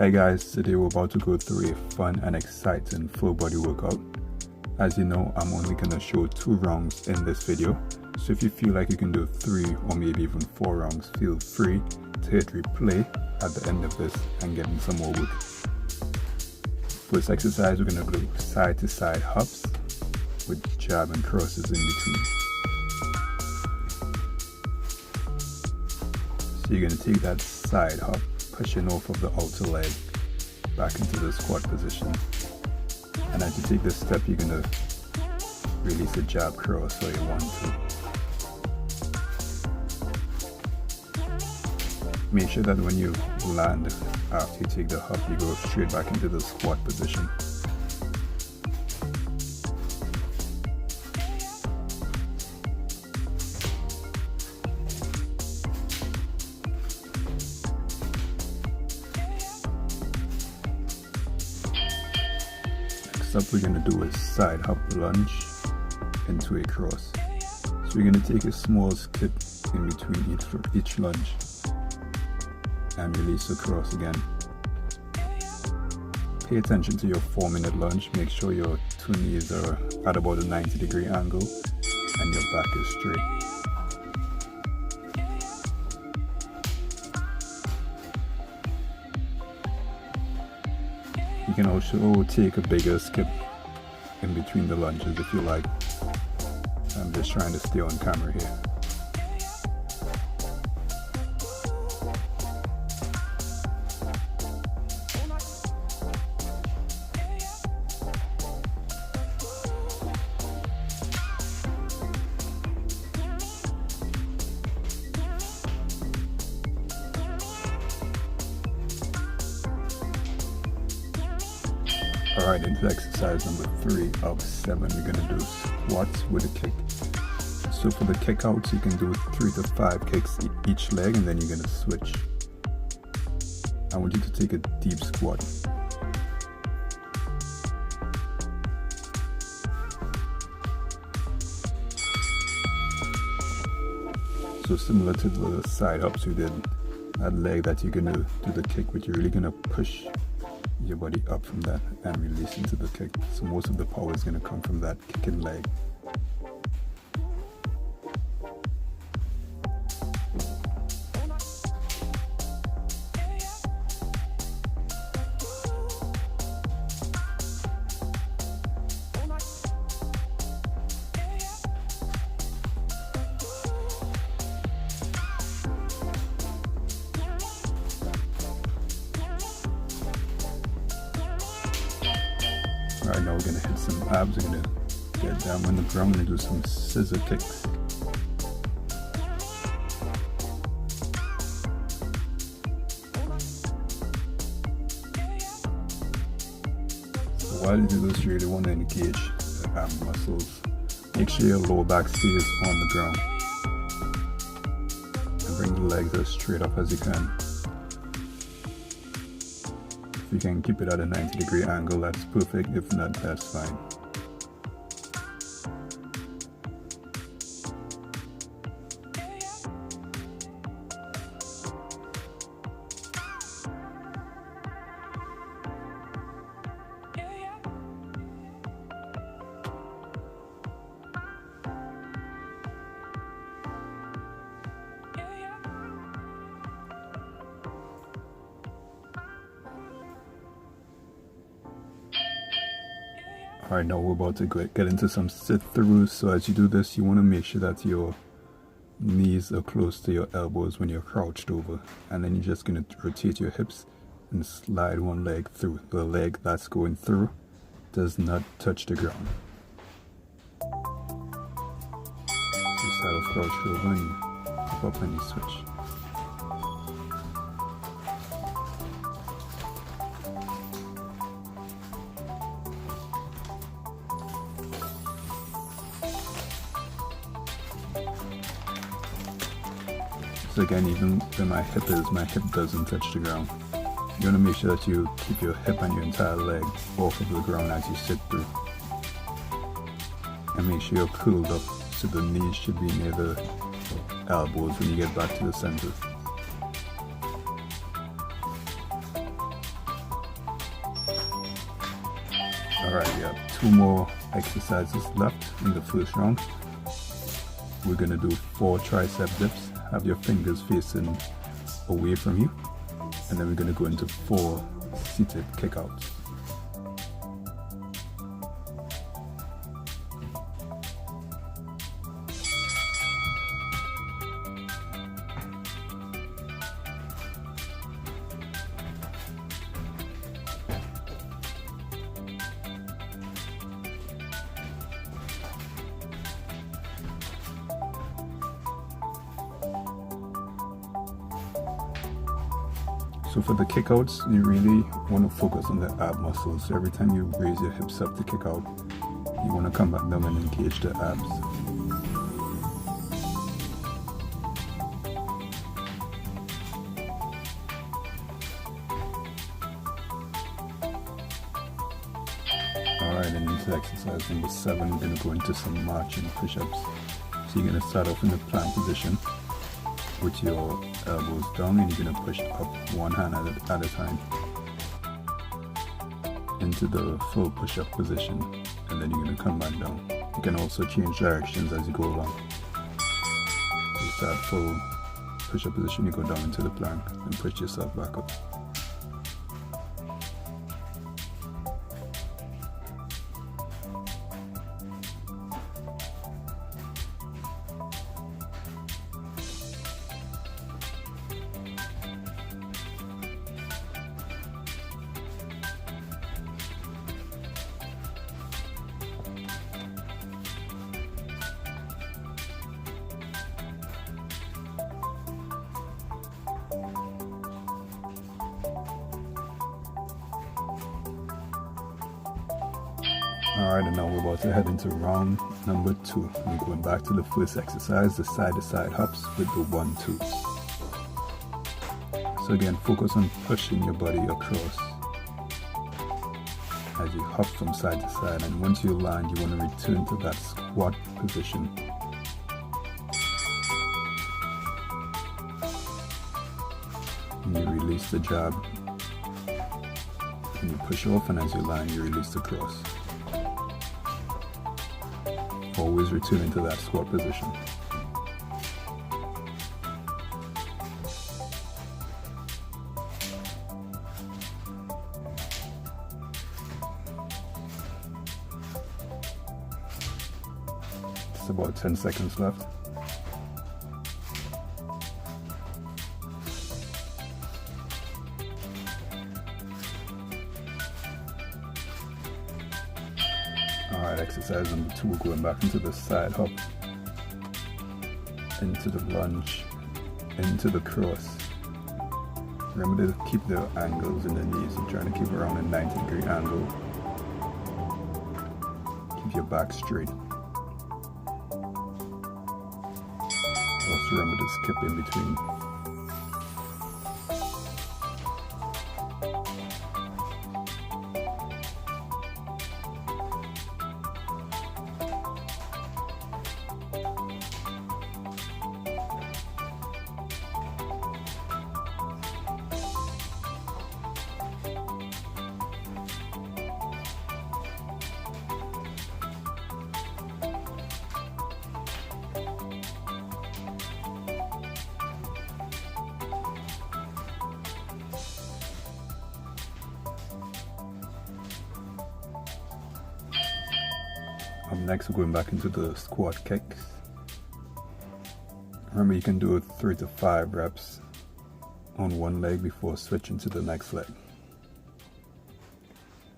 Hey guys, today we're about to go through a fun and exciting full body workout. As you know, I'm only going to show 2 rounds in this video, so if you feel like you can do 3 or maybe even 4 rounds, feel free to hit replay at the end of this and get in some more work. For this exercise, we're going to do side to side hops with jab and crosses in between. So you're going to take that side hop, pushing off of the outer leg back into the squat position, and as you take this step, you're going to release a jab cross where you want to. Make sure that when you land after you take the hop, you go straight back into the squat position. Next up, we're going to do a side hop lunge into a cross. So we're going to take a small skip in between each lunge and release the cross again. Pay attention to your 4-minute lunge. Make sure your 2 knees are at about a 90-degree angle and your back is straight. You can also take a bigger skip in between the lunges if you like. I'm just trying to stay on camera here. Alright, into exercise number 3 of 7, we're going to do squats with a kick. So for the kick outs, you can do 3 to 5 kicks each leg, and then you're going to switch. I want you to take a deep squat. So similar to the side hops you did, that leg that you're going to do the kick with, you're really going to push your body up from that and release into the kick. So most of the power is going to come from that kicking leg. Alright, now we're going to hit some abs. We're going to get down on the ground and do some scissor kicks. So while you do this, you really want to engage the ab muscles. Make sure your lower back stays on the ground. And bring the legs as straight up as you can. If you can keep it at a 90-degree angle, that's perfect. If not, that's fine. Alright, now we're about to get into some sit-throughs. So as you do this, you want to make sure that your knees are close to your elbows when you're crouched over. And then you're just going to rotate your hips and slide one leg through. The leg that's going through does not touch the ground. So you start off crouched over and you pop up and you switch. So again, even where my hip doesn't touch the ground. You want to make sure that you keep your hip and your entire leg off of the ground as you sit through. And make sure you're curled up so the knees should be near the elbows when you get back to the center. Alright, we have 2 more exercises left in the first round. We're going to do 4 tricep dips. Have your fingers facing away from you. And then we're going to go into 4 seated kickouts. So for the kickouts, you really want to focus on the ab muscles. So every time you raise your hips up to kick out, you want to come back down and engage the abs. Alright, and into exercise number 7, we're going to go into some marching push-ups. So you're going to start off in the plank position with your elbows down, and you're going to push up one hand at a time into the full push-up position, and then you're going to come back down. You can also change directions as you go along. You start full push-up position, you go down into the plank and push yourself back up. Alright, and now we're about to head into round number 2. We're going back to the first exercise, the side-to-side hops with the 1-2s. So again, focus on pushing your body across as you hop from side to side, and once you land, you want to return to that squat position. And you release the jab, and you push off, and as you land, you release the cross. Always returning to that squat position. It's about 10 seconds left. Alright, exercise number 2, we're going back into the side hop, into the lunge, into the cross. Remember to keep the angles in the knees. You're trying to keep around a 90-degree angle. Keep your back straight. Also remember to skip in between. Next, we're going back into the squat kicks. Remember, you can do 3 to 5 reps on one leg before switching to the next leg.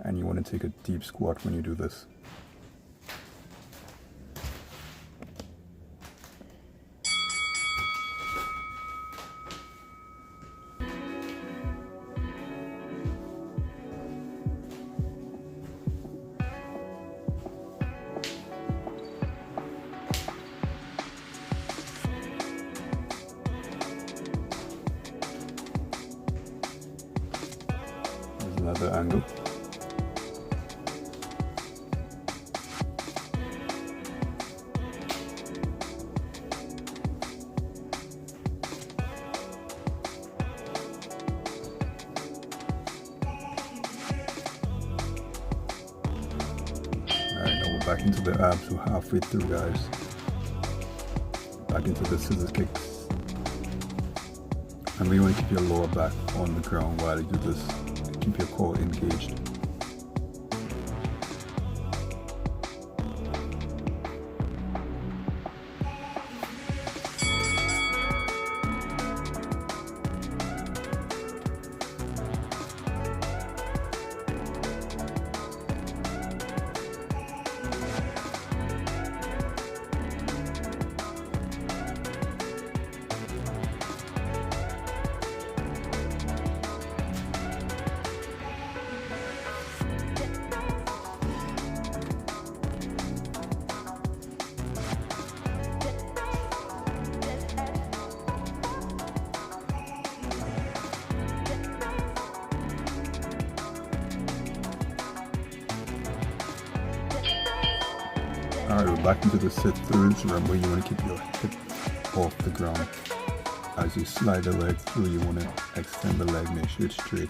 And you want to take a deep squat when you do this. Another angle. back into the abs. We're halfway through, guys. Back into the scissors kicks. And we want to keep your lower back on the ground while you do this. Keep your core engaged. Alright, we're back into the sit throughs. Remember, you want to keep your hip off the ground. As you slide the leg through, you want to extend the leg, make sure it's straight.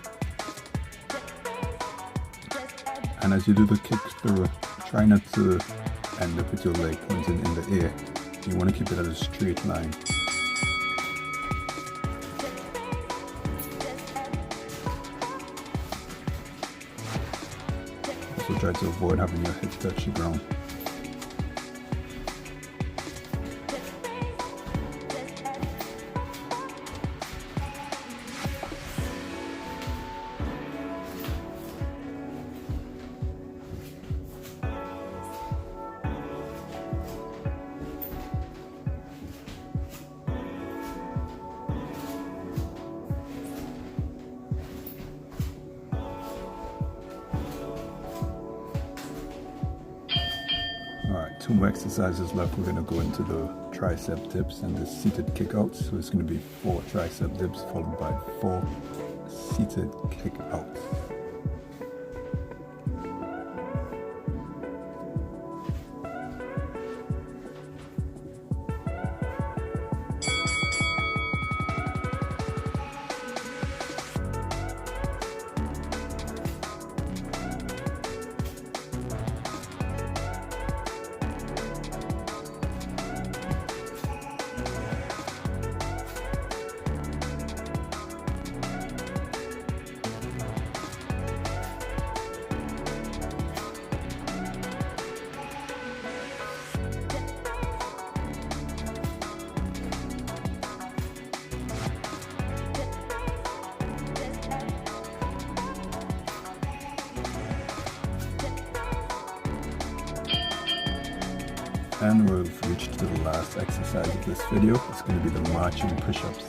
And as you do the kick through, try not to end up with your leg pointing in the air. You want to keep it at a straight line. Also try to avoid having your hip touch the ground. Alright, 2 more exercises left. We're going to go into the tricep dips and the seated kickouts. So it's going to be 4 tricep dips followed by 4 seated kickouts. And we've reached to the last exercise of this video. It's going to be the marching push-ups.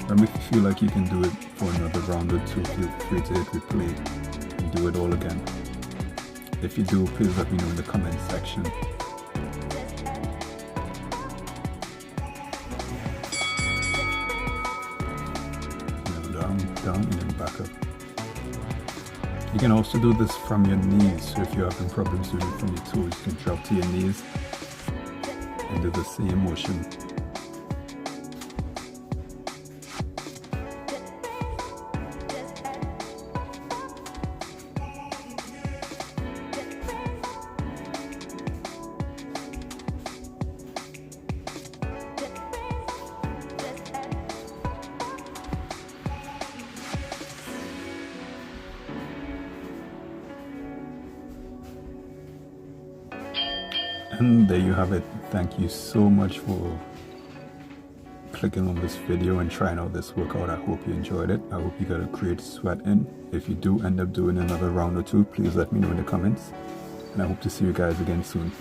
Remember, if you feel like you can do it for another round or 2, feel free to hit replay and do it all again. If you do, please let me know in the comment section. Down and then back up. You can also do this from your knees, so if you're having problems doing it from your toes, you can drop to your knees and do the same motion. And there you have it. Thank you so much for clicking on this video and trying out this workout. I hope you enjoyed it. I hope you got a great sweat in. If you do end up doing another round or 2, please let me know in the comments. And I hope to see you guys again soon.